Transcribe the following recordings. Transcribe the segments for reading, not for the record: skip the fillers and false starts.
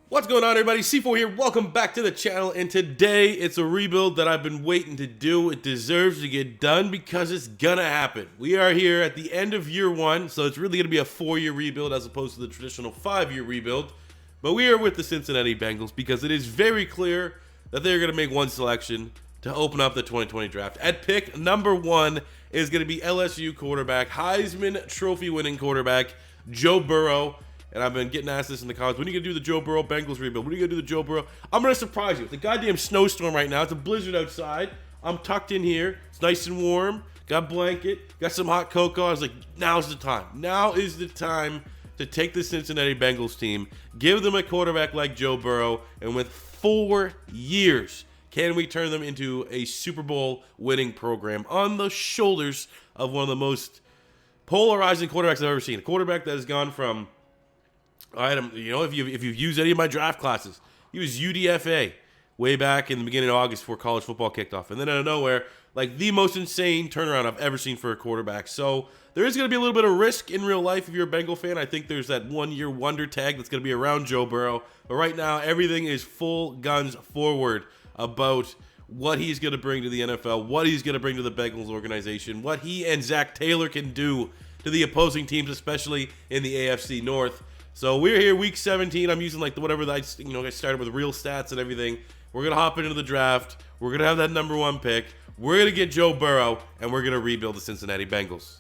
What's going on, everybody? C4 here. Welcome back to the channel, and today it's a rebuild that I've been waiting to do. It deserves to get done because it's gonna happen. We are here at the end of year one, so it's really gonna be a 4-year rebuild as opposed to the traditional 5-year rebuild. But we are with the Cincinnati Bengals because it is very clear that they're gonna make one selection to open up the 2020 draft. At pick number 1 is gonna be LSU quarterback, Heisman Trophy winning quarterback, Joe Burrow. And I've been getting asked this in the comments. When are you going to do the Joe Burrow Bengals rebuild? When are you going to do the Joe Burrow? I'm going to surprise you. It's a goddamn snowstorm right now. It's a blizzard outside. I'm tucked in here. It's nice and warm. Got a blanket. Got some hot cocoa. I was like, now's the time. Now is the time to take the Cincinnati Bengals team, give them a quarterback like Joe Burrow, and with 4 years, can we turn them into a Super Bowl winning program on the shoulders of one of the most polarizing quarterbacks I've ever seen. A quarterback that has gone from... if you've used any of my draft classes, he was UDFA way back in the beginning of August before college football kicked off. And then out of nowhere, like the most insane turnaround I've ever seen for a quarterback. So there is going to be a little bit of risk in real life if you're a Bengal fan. I think there's that 1-year wonder tag that's going to be around Joe Burrow. But right now, everything is full guns forward about what he's going to bring to the NFL, what he's going to bring to the Bengals organization, what he and Zach Taylor can do to the opposing teams, especially in the AFC North. So we're here week 17. I'm using I started with real stats and everything. We're going to hop into the draft. We're going to have that number 1 pick. We're going to get Joe Burrow, and we're going to rebuild the Cincinnati Bengals.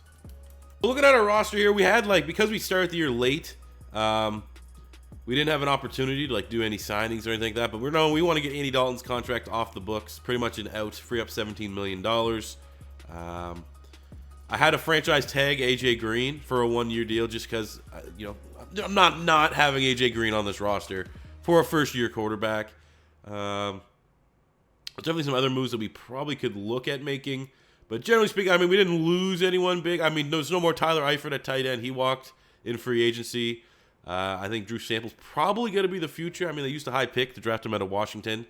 Looking at our roster here, we had, because we started the year late, we didn't have an opportunity to, do any signings or anything like that. But we want to get Andy Dalton's contract off the books, pretty much an out, free up $17 million. I had a franchise tag AJ Green for a 1-year deal just because, I'm not having AJ Green on this roster for a first-year quarterback. There's definitely some other moves that we probably could look at making. But generally speaking, we didn't lose anyone big. There's no more Tyler Eifert at tight end. He walked in free agency. I think Drew Sample's probably going to be the future. They used a high pick to draft him out of Washington.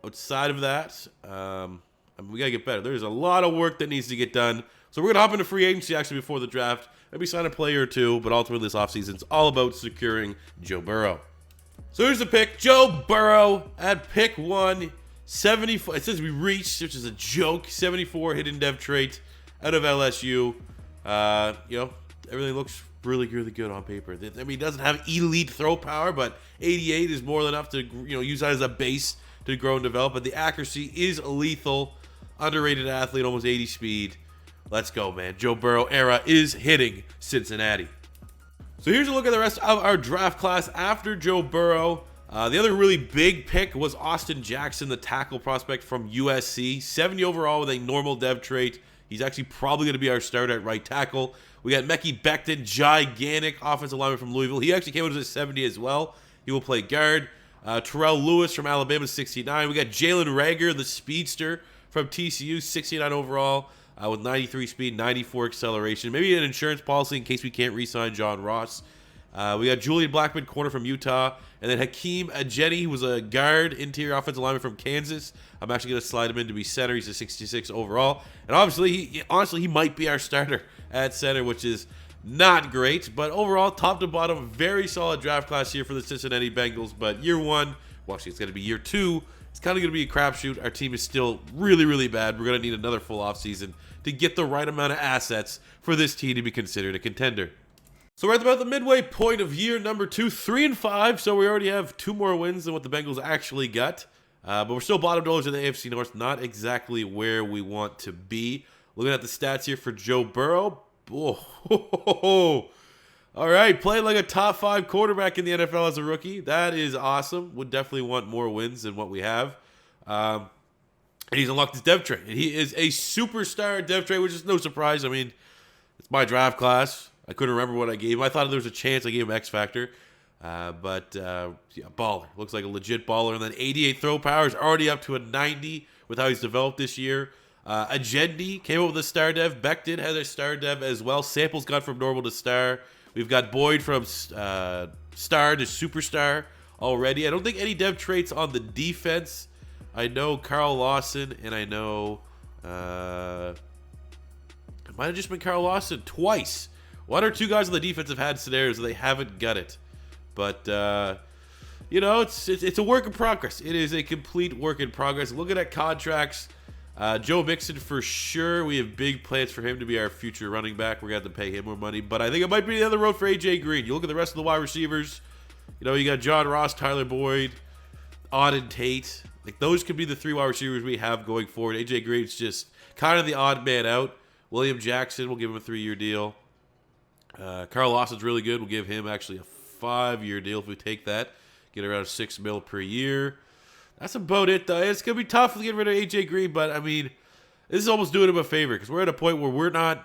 Outside of that, we got to get better. There's a lot of work that needs to get done. So we're going to hop into free agency actually before the draft. Maybe sign a player or two, but ultimately this offseason is all about securing Joe Burrow. So here's the pick. Joe Burrow at pick 1, 74. It says we reached, which is a joke. 74 hidden dev trait out of LSU. Everything looks really, really good on paper. He doesn't have elite throw power, but 88 is more than enough to use that as a base to grow and develop. But the accuracy is lethal. Underrated athlete, almost 80 speed. Let's go, man. Joe Burrow era is hitting Cincinnati. So here's a look at the rest of our draft class after Joe Burrow. The other really big pick was Austin Jackson, the tackle prospect from USC. 70 overall with a normal dev trait. He's actually probably going to be our starter at right tackle. We got Mekhi Becton, gigantic offensive lineman from Louisville. He actually came out as a 70 as well. He will play guard. Terrell Lewis from Alabama, 69. We got Jalen Rager, the speedster from TCU, 69 overall. With 93 speed, 94 acceleration. Maybe an insurance policy in case we can't re-sign John Ross. We got Julian Blackman, corner from Utah. And then Hakeem Ajeni, who was a guard, interior offensive lineman from Kansas. I'm actually going to slide him in to be center. He's a 66 overall. And obviously, he might be our starter at center, which is not great. But overall, top to bottom, very solid draft class here for the Cincinnati Bengals. But year 1, well, actually, it's going to be year 2. It's kind of going to be a crapshoot. Our team is still really, really bad. We're going to need another full offseason to get the right amount of assets for this team to be considered a contender. So we're at about the midway point of year number 2, 3-5. So we already have 2 more wins than what the Bengals actually got. But we're still bottom dwellers in the AFC North. Not exactly where we want to be. Looking at the stats here for Joe Burrow. Oh, all right, played like a top 5 quarterback in the NFL as a rookie. That is awesome. Would definitely want more wins than what we have. And he's unlocked his dev trait. And he is a superstar dev trait, which is no surprise. It's my draft class. I couldn't remember what I gave him. I thought there was a chance I gave him X Factor. Baller. Looks like a legit baller. And then 88 throw power is already up to a 90 with how he's developed this year. Agendi came up with a star dev. Becton had a star dev as well. Samples got from normal to star. We've got Boyd from star to superstar already. I don't think any dev traits on the defense. I know Carl Lawson, and I know it might have just been Carl Lawson twice. 1 or 2 guys on the defense have had scenarios that they haven't got it. But you know, it's a work in progress. It is a complete work in progress. Looking at contracts, Joe Mixon for sure. We have big plans for him to be our future running back. We're going to have to pay him more money. But I think it might be the other road for A.J. Green. You look at the rest of the wide receivers. You know, you got John Ross, Tyler Boyd, Auden Tate. Like, those could be the 3 wide receivers we have going forward. A.J. Green's just kind of the odd man out. William Jackson, we'll give him a 3-year deal. Carl Lawson's really good. We'll give him actually a 5-year deal if we take that. Get around $6 million per year. That's about it, though. It's going to be tough to get rid of A.J. Green, but, I mean, this is almost doing him a favor because we're at a point where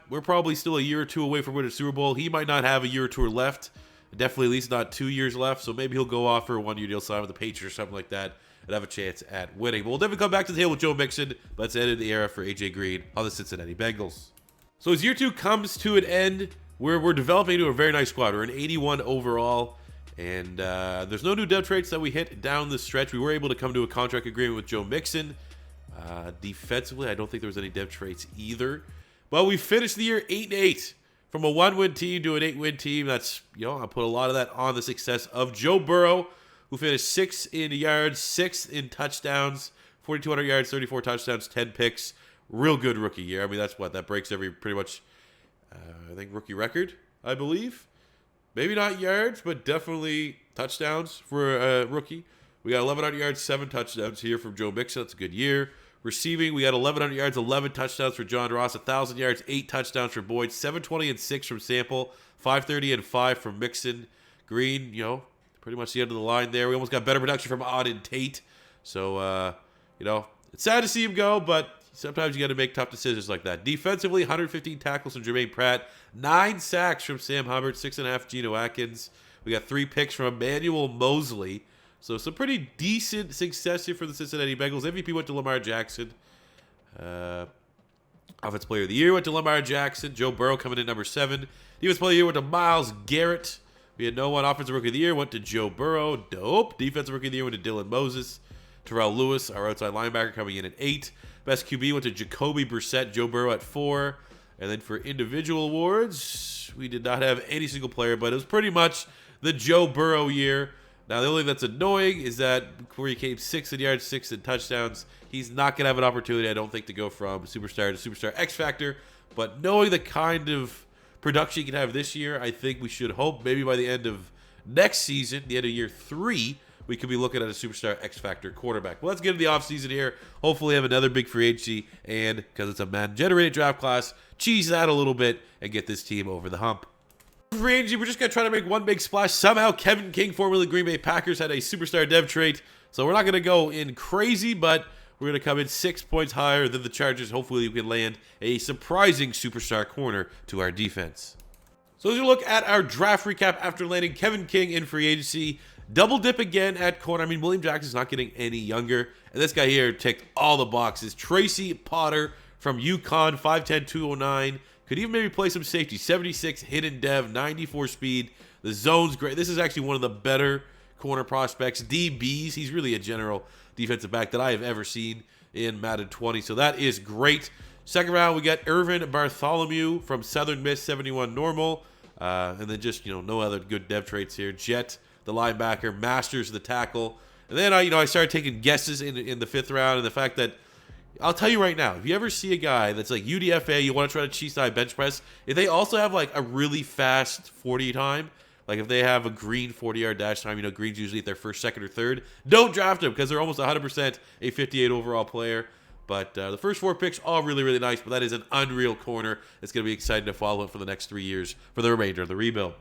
we're probably still a year or 2 away from winning a Super Bowl. He might not have a year or 2 left. Definitely at least not 2 years left, so maybe he'll go off for a 1-year deal, sign with the Patriots or something like that, and have a chance at winning. But we'll definitely come back to the table with Joe Mixon. But that's the end of the era for A.J. Green on the Cincinnati Bengals. So as year 2 comes to an end, we're developing into a very nice squad. We're an 81 overall. And there's no new depth traits that we hit down the stretch. We were able to come to a contract agreement with Joe Mixon. Defensively, I don't think there was any depth traits either. But we finished the year 8-8. From a 1-win team to an 8-win team. That's, you know, I put a lot of that on the success of Joe Burrow, who finished 6th in yards, 6th in touchdowns, 4,200 yards, 34 touchdowns, 10 picks. Real good rookie year. I mean, that breaks every pretty much, I think, rookie record, I believe. Maybe not yards, but definitely touchdowns for a rookie. We got 1,100 yards, 7 touchdowns here from Joe Mixon. That's a good year. Receiving, we got 1,100 yards, 11 touchdowns for John Ross, 1,000 yards, 8 touchdowns for Boyd, 720 and 6 from Sample, 530 and 5 from Mixon. Green, you know, pretty much the end of the line there. We almost got better production from Auden Tate. So, you know, it's sad to see him go, but sometimes you got to make tough decisions like that. Defensively, 115 tackles from Jermaine Pratt, 9 sacks from Sam Hubbard, 6.5 Geno Atkins. We got 3 picks from Emmanuel Mosley. So some pretty decent success here for the Cincinnati Bengals. MVP went to Lamar Jackson. Offensive Player of the Year went to Lamar Jackson. Joe Burrow coming in number 7. Defensive Player of the Year went to Myles Garrett. We had no one. Offensive Rookie of the Year went to Joe Burrow. Dope. Defensive Rookie of the Year went to Dylan Moses. Terrell Lewis, our outside linebacker, coming in at 8. Best QB went to Jacoby Brissett. Joe Burrow at 4. And then for individual awards, we did not have any single player, but it was pretty much the Joe Burrow year. Now, the only thing that's annoying is that where he came 6 in yards, 6 in touchdowns, he's not going to have an opportunity, I don't think, to go from superstar to superstar X Factor. But knowing the kind of production he can have this year, I think we should hope maybe by the end of next season, the end of year 3, we could be looking at a superstar X Factor quarterback. Well, let's get into the offseason here. Hopefully have another big free agency, and because it's a Madden-generated draft class, cheese that a little bit and get this team over the hump. Free agency, we're just going to try to make one big splash. Somehow, Kevin King, formerly Green Bay Packers, had a superstar dev trait. So we're not going to go in crazy, but we're going to come in 6 points higher than the Chargers. Hopefully, we can land a surprising superstar corner to our defense. So as we look at our draft recap after landing Kevin King in free agency, double dip again at corner. I mean, William Jackson's not getting any younger. And this guy here ticked all the boxes. Tracy Potter from UConn, 5'10", 209. Could even maybe play some safety. 76 hidden dev, 94 speed. The zone's great. This is actually one of the better corner prospects. DBs. He's really a general defensive back that I have ever seen in Madden 20. So that is great. Second round, we got Irvin Bartholomew from Southern Miss, 71 normal. And then just, no other good dev traits here. Jet, the linebacker. Masters, the tackle. And then I started taking guesses in the 5th round, and the fact that I'll tell you right now, if you ever see a guy that's like UDFA, you want to try to cheese side bench press, if they also have like a really fast 40 time, like if they have a green 40-yard dash time, green's usually at their first, second, or third, don't draft them because they're almost 100% a 58 overall player. But the first 4 picks, all really, really nice, but that is an unreal corner. It's going to be exciting to follow him for the next 3 years for the remainder of the rebuild.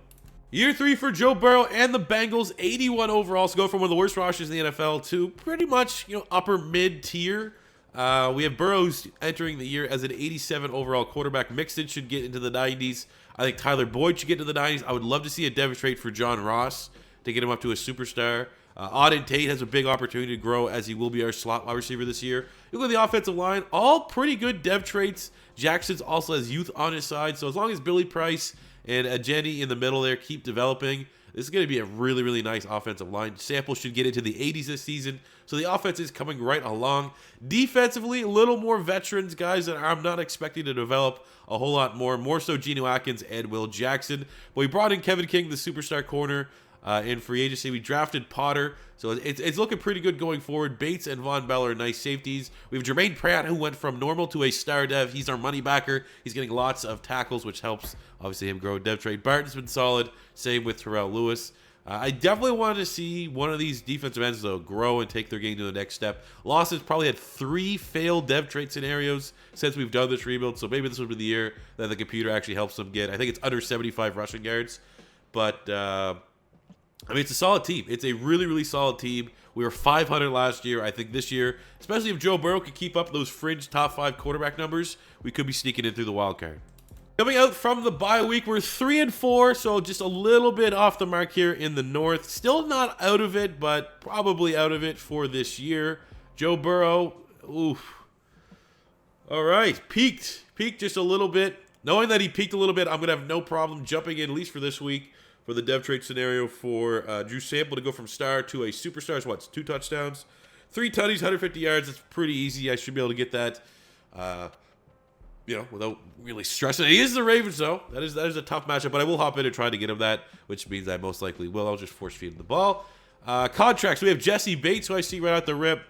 Year 3 for Joe Burrow and the Bengals, 81 overall. So go from one of the worst rosters in the NFL to pretty much, upper mid-tier. We have Burrows entering the year as an 87 overall quarterback. Mixon should get into the 90s. I think Tyler Boyd should get into the 90s. I would love to see a demonstrate for John Ross to get him up to a superstar. Auden Tate has a big opportunity to grow as he will be our slot wide receiver this year. You look at the offensive line, all pretty good dev traits. Jackson's also has youth on his side. So as long as Billy Price and Ajeni in the middle there keep developing, this is going to be a really, really nice offensive line. Sample should get into the 80s this season. So the offense is coming right along. Defensively, a little more veterans, guys that I'm not expecting to develop a whole lot more. More so Geno Atkins and Will Jackson. But we brought in Kevin King, the superstar corner. in free agency. We drafted Potter, so it's looking pretty good going forward. Bates and Von Bell are nice safeties. We have Jermaine Pratt, who went from normal to a star dev. He's our money backer. He's getting lots of tackles, which helps, obviously, him grow in dev trade. Barton's been solid. Same with Terrell Lewis. I definitely wanted to see one of these defensive ends, though, grow and take their game to the next step. Lawson's probably had 3 failed dev trade scenarios since we've done this rebuild, so maybe this will be the year that the computer actually helps them get. I think it's under 75 rushing yards, but I mean, it's a solid team. It's a really, really solid team. We were 500 last year. I think this year, especially if Joe Burrow could keep up those fringe top 5 quarterback numbers, we could be sneaking in through the wild card. Coming out from the bye week, we're 3-4, so just a little bit off the mark here in the North. Still not out of it, but probably out of it for this year. Joe Burrow, oof. All right, peaked just a little bit. Knowing that he peaked a little bit, I'm going to have no problem jumping in, at least for this week, for the dev trade scenario for Drew Sample to go from star to a superstar. It's what, 2 touchdowns? 3 tutties, 150 yards. It's pretty easy. I should be able to get that. Without really stressing. He is the Ravens, though. That is a tough matchup, but I will hop in and try to get him that, which means I most likely will. I'll just force feed him the ball. Contracts. We have Jesse Bates, who I see right out the rip.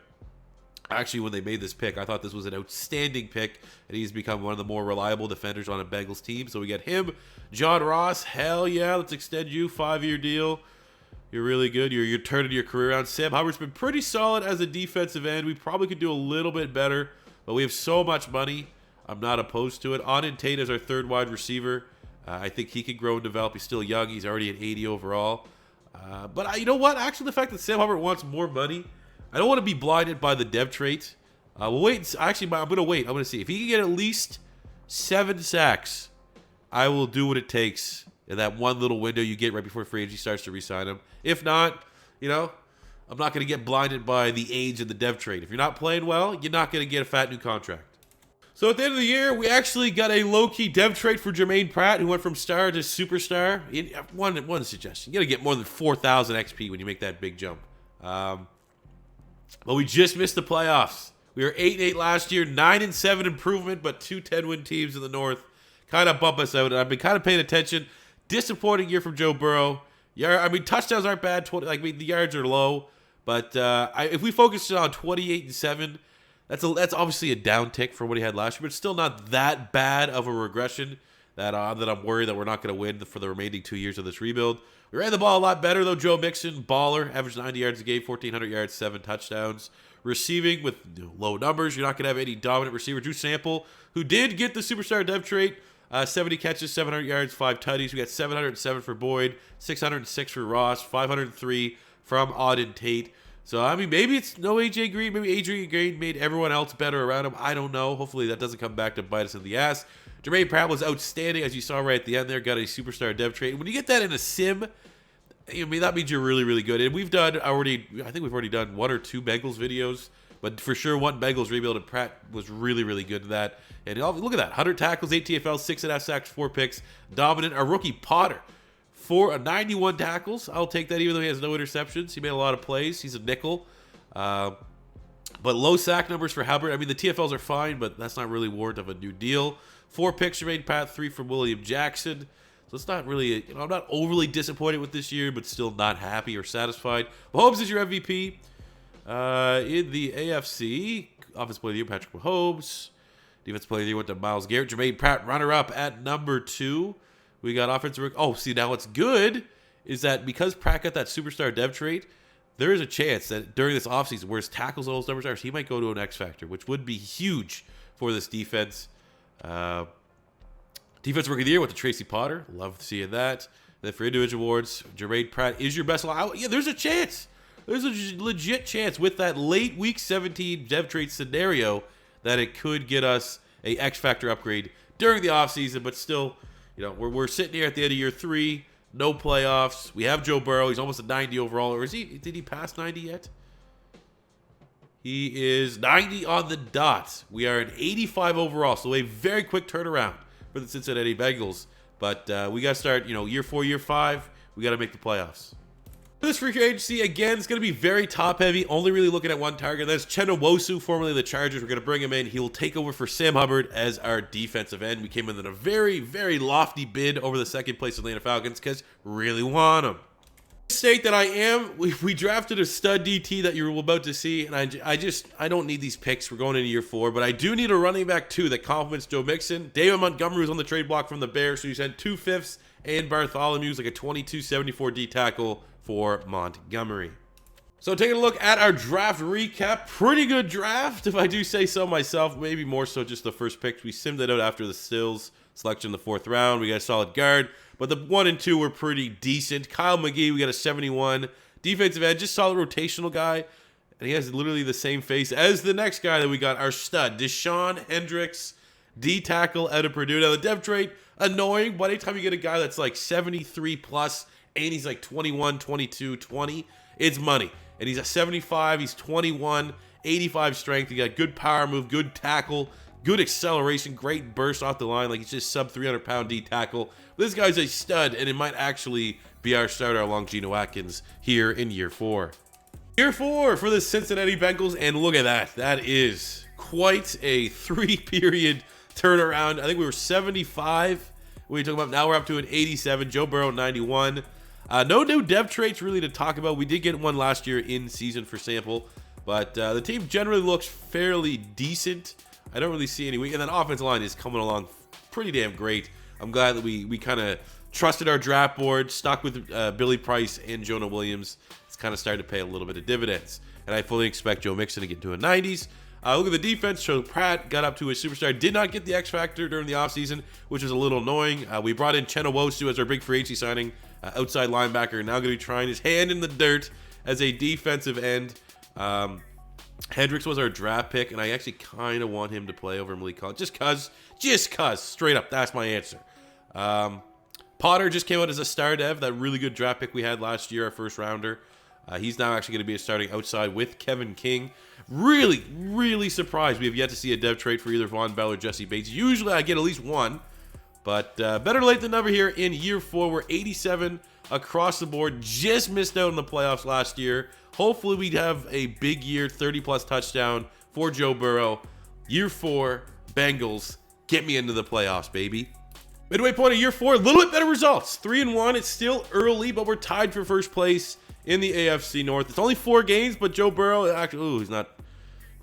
Actually, when they made this pick, I thought this was an outstanding pick, and he's become one of the more reliable defenders on a Bengals team. So we get him. John Ross, hell yeah, let's extend you. 5-year deal. You're really good. You're turning your career around. Sam Hubbard's been pretty solid as a defensive end. We probably could do a little bit better, but we have so much money. I'm not opposed to it. Auden Tate is our 3rd wide receiver. I think he can grow and develop. He's still young. He's already at 80 overall. But you know what? Actually, the fact that Sam Hubbard wants more money, I don't want to be blinded by the dev trait. We'll wait. Actually, I'm going to wait. I'm going to see. If he can get at least 7 sacks, I will do what it takes in that one little window you get right before free agency starts to re-sign him. If not, I'm not going to get blinded by the age of the dev trait. If you're not playing well, you're not going to get a fat new contract. So at the end of the year, we actually got a low-key dev trade for Jermaine Pratt, who went from star to superstar. One suggestion. You got to get more than 4,000 XP when you make that big jump. But we just missed the playoffs. We were 8-8 last year, 9-7 improvement, but 2 10-win teams in the North kind of bump us out. And I've been kind of paying attention. Disappointing year from Joe Burrow. Touchdowns aren't bad. The yards are low. But if we focus on 28-7, that's obviously a down tick from what he had last year, but it's still not that bad of a regression that I'm worried that we're not going to win for the remaining 2 years of this rebuild. We ran the ball a lot better, though. Joe Mixon, baller, averaged 90 yards a game, 1,400 yards, 7 touchdowns. Receiving with low numbers, you're not going to have any dominant receiver. Drew Sample, who did get the superstar dev trait, 70 catches, 700 yards, 5 tutties. We got 707 for Boyd, 606 for Ross, 503 from Auden Tate. So, I mean, maybe it's no A.J. Green. Maybe A.J. Green made everyone else better around him. I don't know. Hopefully that doesn't come back to bite us in the ass. Jermaine Pratt was outstanding, as you saw right at the end there. Got a superstar dev trade. When you get that in a sim, that means you're really, really good. And I think we've already done 1 or 2 Bengals videos. But for sure, 1 Bengals rebuild, and Pratt was really, really good in that. And look at that. 100 tackles, 8 TFLs, 6.5 sacks, 4 picks. Dominant. Our rookie Potter. 91 tackles. I'll take that, even though he has no interceptions. He made a lot of plays. He's a nickel. But low sack numbers for Hubbard. I mean, the TFLs are fine, but that's not really warrant of a new deal. 4 picks for Pat, 3 from William Jackson. So it's not really, I'm not overly disappointed with this year, but still not happy or satisfied. Mahomes is your MVP. In the AFC, Offensive Player of the Year, Patrick Mahomes. Defensive Player of the Year went to Myles Garrett. Jermaine Pratt, runner-up at number 2. We got offensive. Oh, see, now what's good is that because Pratt got that superstar dev trait, there is a chance that during this offseason, where his tackles and those numbers are, he might go to an X factor, which would be huge for this defense. Defensive Rookie of the Year went to Tracy Potter. Love seeing that. Then for individual awards, Jermaine Pratt is your best. Yeah, there's a chance. There's a legit chance with that late Week 17 dev trait scenario that it could get us a X factor upgrade during the offseason, but still. We're sitting here at the end of year 3, no playoffs. We have Joe Burrow. He's almost a 90 overall. Or did he pass 90 yet? He is 90 on the dot. We are an 85 overall, so a very quick turnaround for the Cincinnati Bengals. But we got to start, year 4, year 5, we got to make the playoffs. This free agency, again, is going to be very top-heavy, only really looking at one target. That's Chenowusu, formerly the Chargers. We're going to bring him in. He will take over for Sam Hubbard as our defensive end. We came in at a very, very lofty bid over the second place Atlanta Falcons because really want him. State that I am, we drafted a stud DT that you're about to see, and I don't need these picks. We're going into year 4, but I do need a running back too that complements Joe Mixon. David Montgomery was on the trade block from the Bears, so you sent 2 fifths, and Bartholomew's like a 22.74 D tackle for Montgomery. So taking a look at our draft recap, pretty good draft if I do say so myself. Maybe more so just the first picks. We simmed it out after the Stills selection in the 4th round. We got a solid guard. But the 1 and 2 were pretty decent. Kyle McGee, we got a 71. Defensive end, just solid rotational guy. And he has literally the same face as the next guy that we got, our stud, Deshaun Hendricks, D tackle out of Purdue. Now, the depth trait, annoying, but anytime you get a guy that's like 73 plus and he's like 21, 22, 20, it's money. And he's a 75, he's 21, 85 strength. He got good power move, good tackle, good acceleration, great burst off the line. Like he's just sub 300 pound D tackle. This guy's a stud, and it might actually be our starter along Geno Atkins here in year 4. Year 4 for the Cincinnati Bengals, and look at that. That is quite a 3-period turnaround. I think we were 75 when we talk about. Now we're up to an 87. Joe Burrow, 91. No new depth traits really to talk about. We did get one last year in season for sample, but the team generally looks fairly decent. I don't really see any weak, and then offensive line is coming along pretty damn great. I'm glad that we kind of trusted our draft board, stuck with Billy Price and Jonah Williams. It's kind of started to pay a little bit of dividends, and I fully expect Joe Mixon to get to a 90s. Look at the defense. So Pratt got up to a superstar. Did not get the X factor during the offseason, which was a little annoying. We brought in Chenoweth as our big free agency signing, outside linebacker. Now going to be trying his hand in the dirt as a defensive end. Hendricks was our draft pick, and I actually kind of want him to play over Malik Collins. Just cuz. Straight up, that's my answer. Potter just came out as a star dev, that really good draft pick we had last year, our first rounder. He's now actually going to be starting outside with Kevin King. Really, really surprised we have yet to see a dev trait for either Von Bell or Jesse Bates. Usually I get at least one, but better late than never here in year 4. We're 87 across the board. Just missed out in the playoffs last year. Hopefully we'd have a big year, 30-plus touchdown for Joe Burrow. Year 4, Bengals, get me into the playoffs, baby. Midway point of year 4, a little bit better results. 3-1. It's still early, but we're tied for first place in the AFC North. It's only 4 games, but Joe Burrow actually, he's not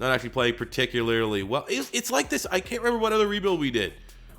actually playing particularly well. It's like this. I can't remember what other rebuild we did,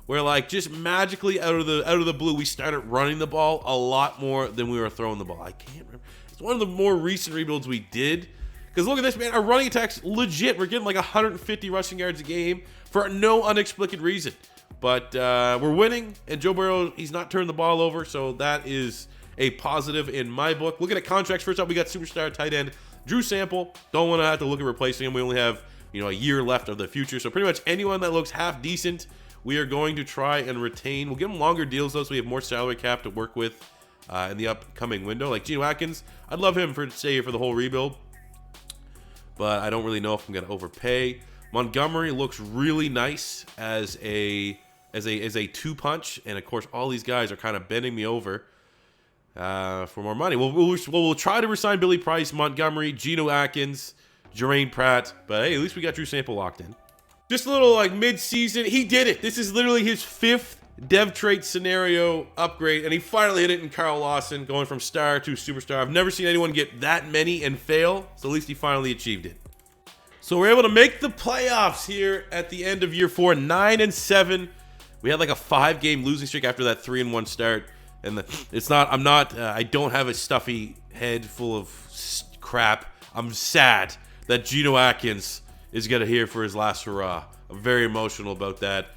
where like just magically out of the blue, we started running the ball a lot more than we were throwing the ball. I can't remember. It's one of the more recent rebuilds we did. Because look at this, man. Our running attack's legit. We're getting like 150 rushing yards a game for no unexplicable reason. But we're winning, and Joe Burrow, he's not turning the ball over, so that is a positive in my book. Looking at contracts, first up, we got superstar tight end Drew Sample. Don't want to have to look at replacing him. We only have a year left of the future, so pretty much anyone that looks half decent, we are going to try and retain. We'll give them longer deals, though, so we have more salary cap to work with in the upcoming window. Like Geno Atkins, I'd love him to stay here for the whole rebuild, but I don't really know if I'm going to overpay. Montgomery looks really nice as a 2-punch, and of course all these guys are kind of bending me over for more money. We'll try to resign Billy Price, Montgomery, Geno Atkins, Jermaine Pratt, but hey, at least we got Drew Sample locked in. Just a little like mid-season, he did it. This is literally his 5th dev trait scenario upgrade, and he finally hit it in Carl Lawson, going from star to superstar. I've never seen anyone get that many and fail, so at least he finally achieved it. So we're able to make the playoffs here at the end of year 4, 9-7. We had like a 5-game losing streak after that 3-1 start, and I don't have a stuffy head full of crap. I'm sad that Geno Atkins is gonna here for his last hurrah. I'm very emotional about that.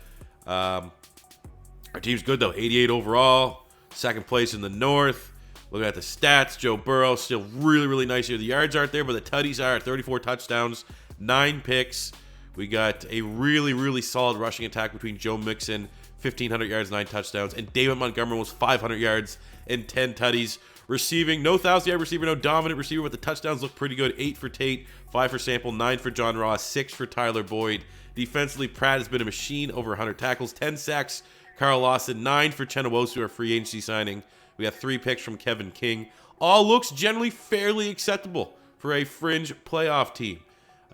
Our team's good though, 88 overall, 2nd place in the North. Looking at the stats, Joe Burrow still really, really nice here. The yards aren't there, but the tutties are. 34 touchdowns, 9 picks. We got a really, really solid rushing attack between Joe Mixon, 1,500 yards, 9 touchdowns, and David Montgomery was 500 yards and 10 tutties. Receiving, no 1,000-yard receiver, no dominant receiver, but the touchdowns look pretty good. 8 for Tate, 5 for Sample, 9 for John Ross, 6 for Tyler Boyd. Defensively, Pratt has been a machine, over 100 tackles, 10 sacks. Carl Lawson, 9 for Chenoweth, our free agency signing. We got 3 picks from Kevin King. All looks generally fairly acceptable for a fringe playoff team.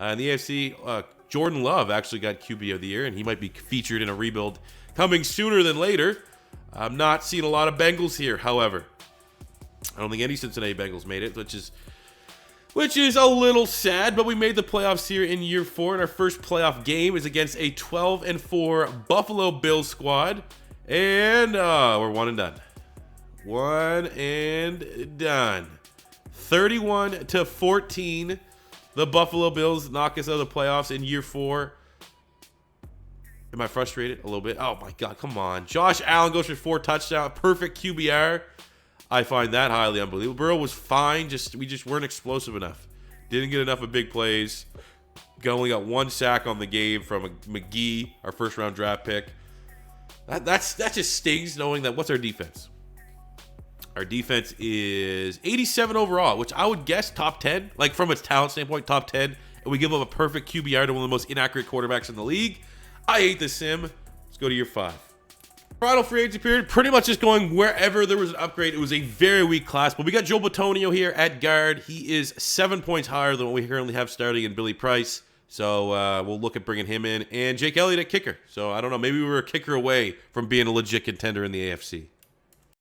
In the AFC, Jordan Love actually got QB of the year, and he might be featured in a rebuild coming sooner than later. I'm not seeing a lot of Bengals here, however. I don't think any Cincinnati Bengals made it, which is a little sad, but we made the playoffs here in year 4, and our first playoff game is against a 12-4 Buffalo Bills squad, and we're 1 and done. 1 and done. 31-14. The Buffalo Bills knock us out of the playoffs in year 4. Am I frustrated? A little bit. Oh my God, come on. Josh Allen goes for 4 touchdowns. Perfect QBR. I find that highly unbelievable. Burrow was fine. We just weren't explosive enough. Didn't get enough of big plays. Only got 1 sack on the game from McGee, our first-round draft pick. That just stings knowing that. What's our defense? Our defense is 87 overall, which I would guess top 10. Like from its talent standpoint, top 10. And we give up a perfect QBR to one of the most inaccurate quarterbacks in the league. I hate the sim. Let's go to year 5. Final free agency period, pretty much just going wherever there was an upgrade. It was a very weak class, but we got Joe Burrow here at guard. He is 7 points higher than what we currently have starting in Billy Price. So we'll look at bringing him in. And Jake Elliott at kicker. So I don't know, maybe we were a kicker away from being a legit contender in the AFC.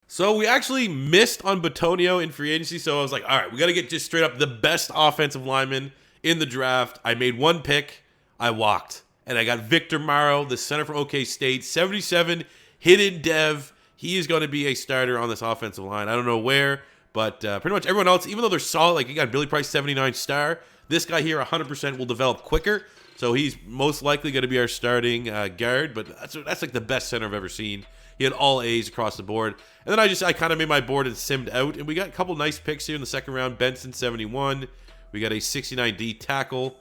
So we actually missed on Burrow in free agency. So I was like, all right, we got to get just straight up the best offensive lineman in the draft. I made 1 pick. I walked. And I got Victor Morrow, the center from OK State, 77 hidden dev. He is going to be a starter on this offensive line. I don't know where, but pretty much everyone else, even though they're solid, like you got Billy Price, 79 star, this guy here 100% will develop quicker. So he's most likely going to be our starting guard, but that's like the best center I've ever seen. He had all A's across the board. And then I kind of made my board and simmed out, and we got a couple nice picks here in the second round. Benson, 71. We got a 69D tackle.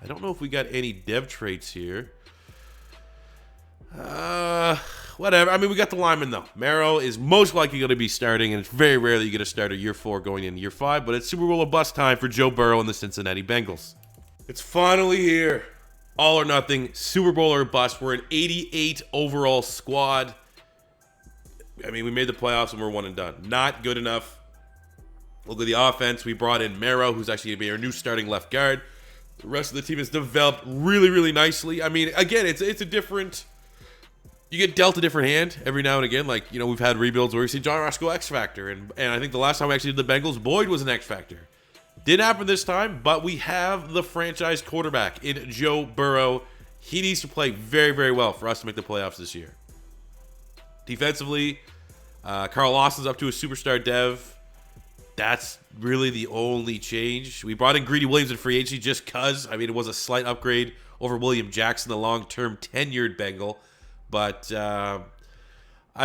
I don't know if we got any dev traits here. Whatever. I mean, we got the lineman, though. Morrow is most likely going to be starting, and it's very rare that you get a starter year 4 going into year 5, but it's Super Bowl or bust time for Joe Burrow and the Cincinnati Bengals. It's finally here. All or nothing. Super Bowl or bust. We're an 88 overall squad. I mean, we made the playoffs, and we're 1 and done. Not good enough. Look at the offense. We brought in Morrow, who's actually going to be our new starting left guard. The rest of the team has developed really, really nicely. I mean, again, it's a different... You get dealt a different hand every now and again. Like, you know, we've had rebuilds where we see John Ross go X Factor. And I think the last time we actually did the Bengals, Boyd was an X Factor. Didn't happen this time, but we have the franchise quarterback in Joe Burrow. He needs to play very, very well for us to make the playoffs this year. Defensively, Carl Lawson's up to a superstar dev. That's really the only change. We brought in Greedy Williams in free agency just because. I mean, it was a slight upgrade over William Jackson, the long-term tenured Bengal. But, I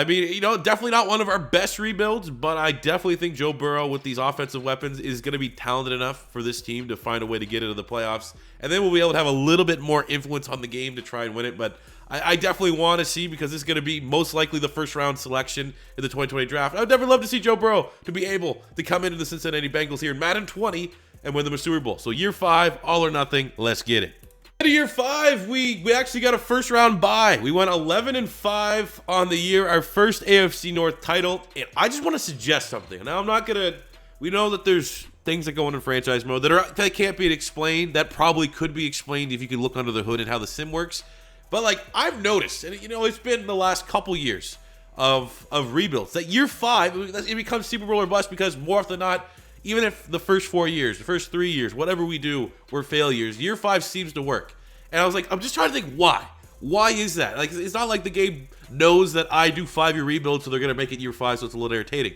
mean, you know, definitely not one of our best rebuilds, but I definitely think Joe Burrow with these offensive weapons is going to be talented enough for this team to find a way to get into the playoffs. And then we'll be able to have a little bit more influence on the game to try and win it. But I definitely want to see, because this is going to be most likely the first-round selection in the 2020 draft. I would definitely love to see Joe Burrow to be able to come into the Cincinnati Bengals here in Madden 20 and win them a Super Bowl. So year 5, all or nothing, let's get it. Into year 5, we actually got a first-round bye. We went 11-5 on the year, our first AFC North title. And I just want to suggest something. Now, I'm not going to... We know that there's things that go on in franchise mode that can't be explained. That probably could be explained if you could look under the hood and how the sim works. But, like, I've noticed, and, you know, it's been the last couple years of rebuilds, that year 5, it becomes Super Bowl or bust, because more often than not, even if the first 4 years, the first 3 years, whatever we do, were failures, year 5 seems to work. And I was like, I'm just trying to think why. Why is that? Like, it's not like the game knows that I do 5-year rebuilds, so they're going to make it year 5, so it's a little irritating.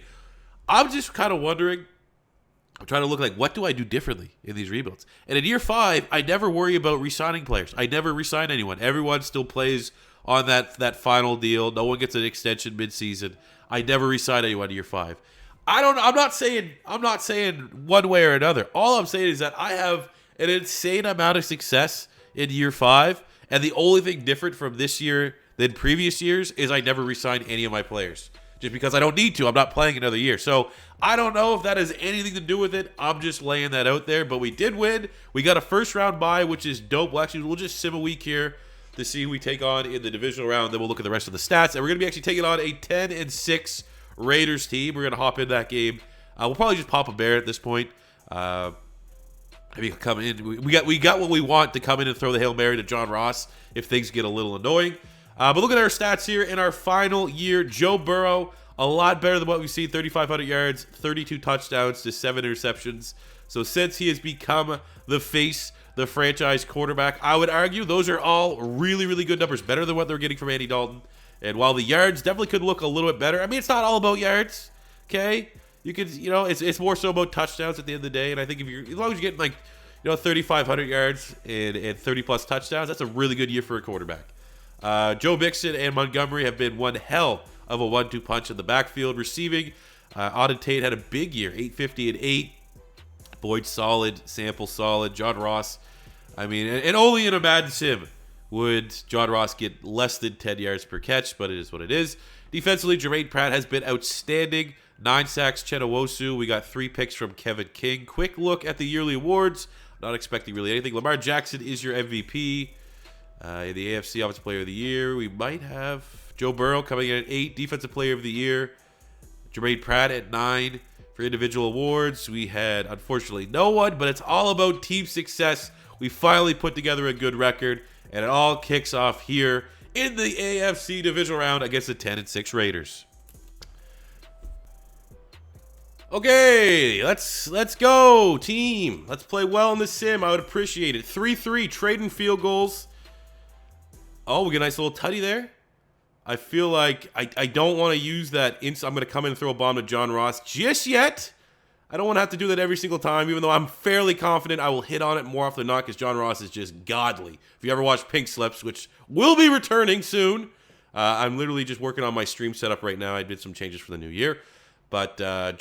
I'm just kind of wondering, I'm trying to look like, what do I do differently in these rebuilds? And in year 5, I never worry about re-signing players. I never re-sign anyone. Everyone still plays on that final deal. No one gets an extension mid-season. I never re-sign anyone in year 5. I don't know. I'm not saying one way or another. All I'm saying is that I have an insane amount of success in year 5, and the only thing different from this year than previous years is I never re-signed any of my players. Just because I don't need to. I'm not playing another year. So I don't know if that has anything to do with it. I'm just laying that out there. But we did win. We got a first-round bye, which is dope. Well, actually, we'll just sim a week here to see who we take on in the divisional round. Then we'll look at the rest of the stats. And we're going to be actually taking on a 10-6 Raiders team. We're going to hop in that game. We'll probably just pop a bear at this point. Maybe come in. We got what we want to come in and throw the Hail Mary to John Ross if things get a little annoying. But look at our stats here in our final year. Joe Burrow, A lot better than what we've seen. 3,500 yards, 32 touchdowns to 7 interceptions. So since he has become the face, the franchise quarterback, I would argue those are all really, really good numbers. Better than what they're getting from Andy Dalton. And while the yards definitely could look a little bit better, I mean, it's not all about yards, okay? You could, it's more so about touchdowns at the end of the day. And I think as long as you're getting 3,500 yards and 30-plus touchdowns, that's a really good year for a quarterback. Joe Mixon and Montgomery have been one hell of a 1-2 punch in the backfield. Receiving, Auden Tate had a big year, 850 and 8. Boyd solid, Sample solid, John Ross. I mean, and only in a Madden sim would John Ross get less than 10 yards per catch, but it is what it is. Defensively, Jermaine Pratt has been outstanding. 9 sacks, Chenowusu. We got 3 picks from Kevin King. Quick look at the yearly awards. Not expecting really anything. Lamar Jackson is your MVP. In the AFC Offensive Player of the Year, we might have Joe Burrow coming in at 8. Defensive Player of the Year. Jermaine Pratt at 9. For individual awards, we had, unfortunately, no one, but it's all about team success. We finally put together a good record, and it all kicks off here in the AFC divisional round against the 10-6 Raiders. Okay, let's go, team. Let's play well in the sim. I would appreciate it. 3-3, trading field goals. Oh, we get a nice little tutty there. I feel like I don't want to use that. I'm going to come in and throw a bomb to John Ross just yet. I don't want to have to do that every single time, even though I'm fairly confident I will hit on it more often than not because John Ross is just godly. If you ever watch Pink Slips, which will be returning soon, I'm literally just working on my stream setup right now. I did some changes for the new year. But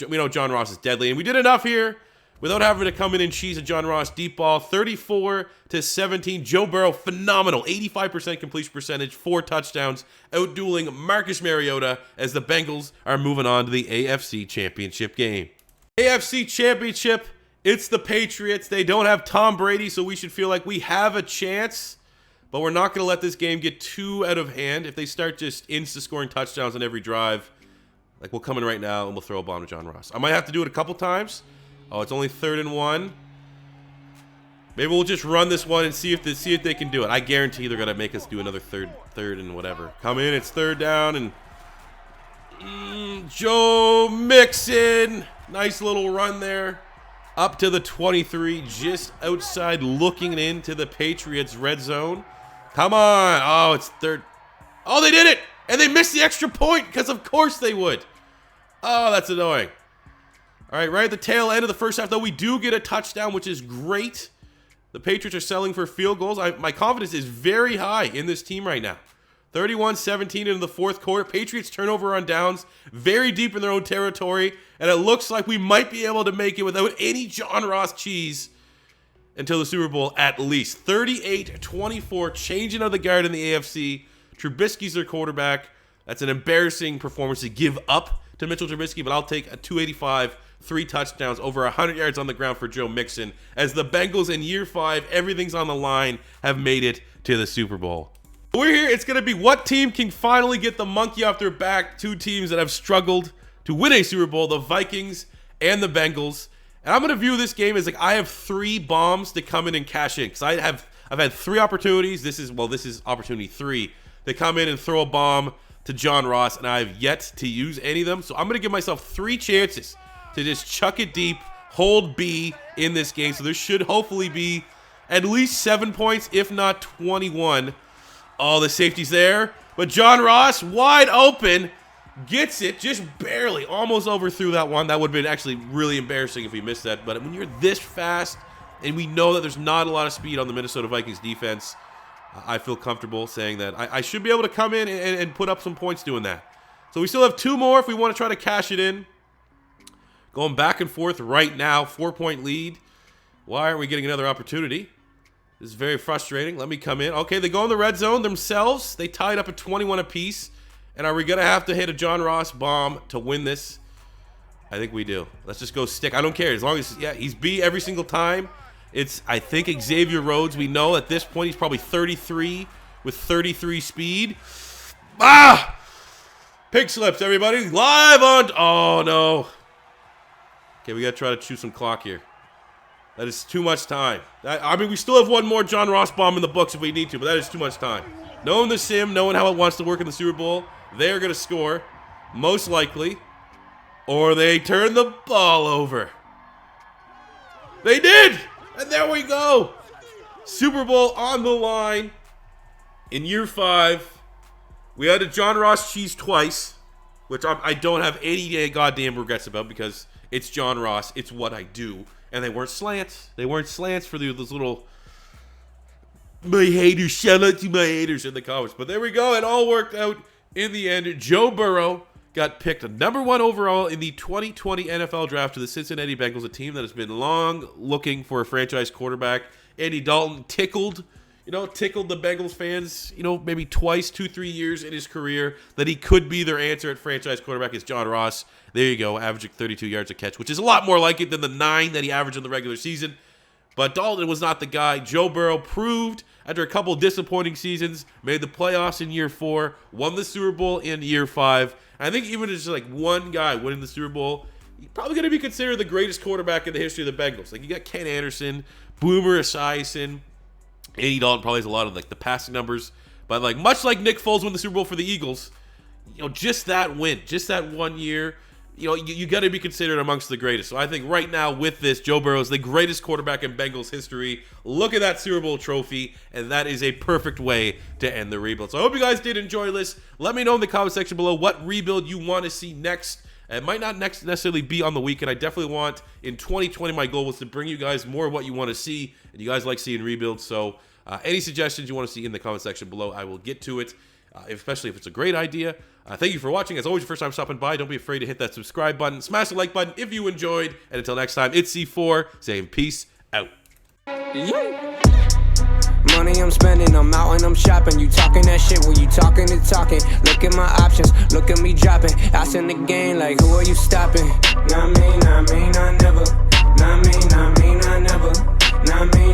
we know John Ross is deadly, and we did enough here without having to come in and cheese a John Ross deep ball. 34-17. Joe Burrow, phenomenal. 85% completion percentage, 4 touchdowns, outdueling Marcus Mariota as the Bengals are moving on to the AFC Championship game. AFC Championship, it's the Patriots. They don't have Tom Brady, so we should feel like we have a chance. But we're not going to let this game get too out of hand. If they start just insta-scoring touchdowns on every drive, like we'll come in right now and we'll throw a bomb to John Ross. I might have to do it a couple times. Oh, it's only 3rd and 1. Maybe we'll just run this one and see if they can do it. I guarantee they're gonna make us do another third and whatever. Come in, it's 3rd down and Joe Mixon, nice little run there, up to the 23, just outside, looking into the Patriots red zone. Come on! Oh, it's 3rd. Oh, they did it, and they missed the extra point because of course they would. Oh, that's annoying. All right, right at the tail end of the first half, though, we do get a touchdown, which is great. The Patriots are selling for field goals. My confidence is very high in this team right now. 31-17 into the 4th quarter. Patriots turnover on downs, very deep in their own territory, and it looks like we might be able to make it without any John Ross cheese until the Super Bowl at least. 38-24, changing of the guard in the AFC. Trubisky's their quarterback. That's an embarrassing performance to give up to Mitchell Trubisky, but I'll take a 285, 3 touchdowns, over 100 yards on the ground for Joe Mixon, as the Bengals in year 5, everything's on the line, have made it to the Super Bowl. We're here. It's going to be what team can finally get the monkey off their back. 2 teams that have struggled to win a Super Bowl, the Vikings and the Bengals. And I'm going to view this game as like I have 3 bombs to come in and cash in, because I've had 3 opportunities. This is opportunity 3 to come in and throw a bomb to John Ross, and I have yet to use any of them. So I'm going to give myself 3 chances to just chuck it deep, hold B in this game. So there should hopefully be at least 7 points, if not 21. Oh, the safety's there. But John Ross, wide open, gets it, just barely, almost overthrew that one. That would have been actually really embarrassing if he missed that. But when you're this fast, and we know that there's not a lot of speed on the Minnesota Vikings defense, I feel comfortable saying that I should be able to come in and put up some points doing that. So we still have 2 more if we want to try to cash it in. Going back and forth right now, 4-point lead. Why aren't we getting another opportunity? This is very frustrating. Let me come in. Okay, they go in the red zone themselves. They tied up at 21 apiece. And are we going to have to hit a John Ross bomb to win this? I think we do. Let's just go stick. I don't care. As long as, he's B every single time. It's, I think, Xavier Rhodes. We know at this point he's probably 33 with 33 speed. Ah! Pig slips, everybody. Live on. Oh, no. Okay, we got to try to chew some clock here. That is too much time. I mean, we still have 1 more John Ross bomb in the books if we need to, but that is too much time. Knowing the sim, knowing how it wants to work in the Super Bowl, they're going to score. most likely, or they turn the ball over. They did! And there we go! Super Bowl on the line in year 5. We had a John Ross cheese twice, which I don't have any goddamn regrets about because it's John Ross. It's what I do. And they weren't slants. They weren't slants for those little... My haters. Shout out to my haters in the comments. But there we go. It all worked out in the end. Joe Burrow got picked number 1 overall in the 2020 NFL draft to the Cincinnati Bengals, a team that has been long looking for a franchise quarterback. Andy Dalton tickled the Bengals fans, maybe twice, 2-3 years in his career that he could be their answer at franchise quarterback. Is John Ross. There you go, averaging 32 yards a catch, which is a lot more like it than the 9 that he averaged in the regular season. But Dalton was not the guy. Joe Burrow proved, after a couple disappointing seasons, made the playoffs in year 4, won the Super Bowl in year 5. And I think even just like one guy winning the Super Bowl, he's probably going to be considered the greatest quarterback in the history of the Bengals. Like, you got Ken Anderson, Boomer Esiason. Andy Dalton probably has a lot of like the passing numbers. But like much like Nick Foles won the Super Bowl for the Eagles, just that win, just that 1 year, you got to be considered amongst the greatest. So I think right now with this, Joe Burrow is the greatest quarterback in Bengals history. Look at that Super Bowl trophy, and that is a perfect way to end the rebuild. So I hope you guys did enjoy this. Let me know in the comment section below what rebuild you want to see next. It might not necessarily be on the weekend. I definitely want, in 2020, my goal was to bring you guys more of what you want to see, and you guys like seeing rebuilds. So any suggestions you want to see in the comment section below, I will get to it. Especially if it's a great idea. Thank you for watching. As always, your first time stopping by, don't be afraid to hit that subscribe button. Smash the like button if you enjoyed. And until next time, it's C4 saying peace out. Money I'm spending, I'm out and I'm shopping. You talking that shit, well you talking and talking. Look at my options, look at me dropping. Ass in the game like who are you stopping? Not me, not me, not never. Not me, not me, not never. Not me.